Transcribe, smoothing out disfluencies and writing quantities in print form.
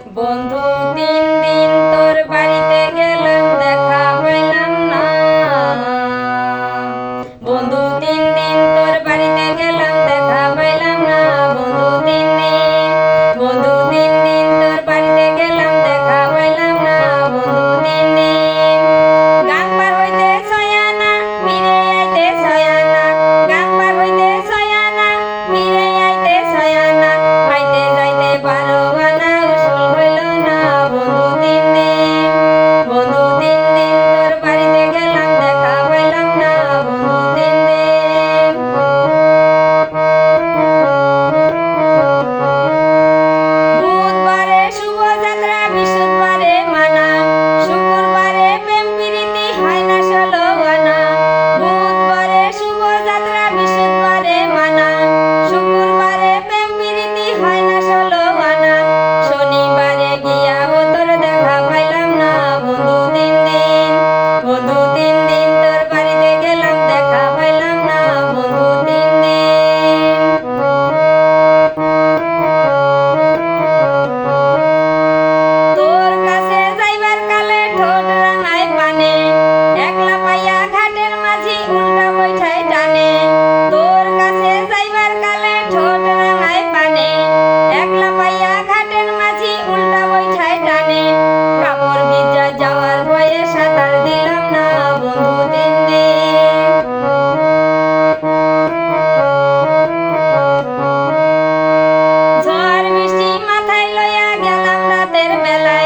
বন্ধু 3 দিন তোর বাড়িতে গেলাম, দেখা পাইলাম না। বন্ধু 3 দিন তোর বাড়িতে গেলাম, দেখা পাইলাম না। বন্ধু 3 দিন, বন্ধু 3 দিন তোর বাড়িতে গেলাম, দেখা পাইলাম না। বন্ধু 3 দিন, গাং পার হইতে ছয়ানা, ফিরে আইতে ছয়ানা। গাং পার হইতে ছয়ানা, ফিরে আইতে ছয়ানা। আইতে যাইতে 12 আনা, উসুল হইল না। বন্ধু 3 দিন, বন্ধু 3 দিন তোর বাড়িতে গেলাম, দেখা পাইলাম না। বন্ধু 3 দিন। বুধবারে শুভযাত্রা, বৃহস্পতিবারে মানা, শুক্রবারে প্রেম প্রীতি হয় না 16 আনা। বুধবারে শুভযাত্রা, বৃহস্পতিবারে মানা, শুক্রবারে প্রেম প্রীতি হয় না 16 আনা। শনিবারে গিয়া ও তোর দেখা পাইলাম না। বন্ধু 3 দিন, বন্ধু 3 দিন তোর বাড়িতে গেলাম, দেখা পাইলাম না। বন্ধু 3 দিন। তোর কাছে যাইবার কালে ঠোঁট রাঙায় পানে, একলা পাইয়া ঘাটের মাঝি উল্টা বৈঠায় টানে। তোর কাছে যাইবার কালে ঠোঁট রাঙায় পানে, একলা পাইয়া ঘাটের মাঝি উল্টা বৈঠায় টানে। কাপড় ভিজা যাওয়ার ভয়ে সাঁতার দিলাম না। বন্ধু 3 দিন। ঝড় বৃষ্টি মাথায় লইয়া গেলাম রাতের বেলায়,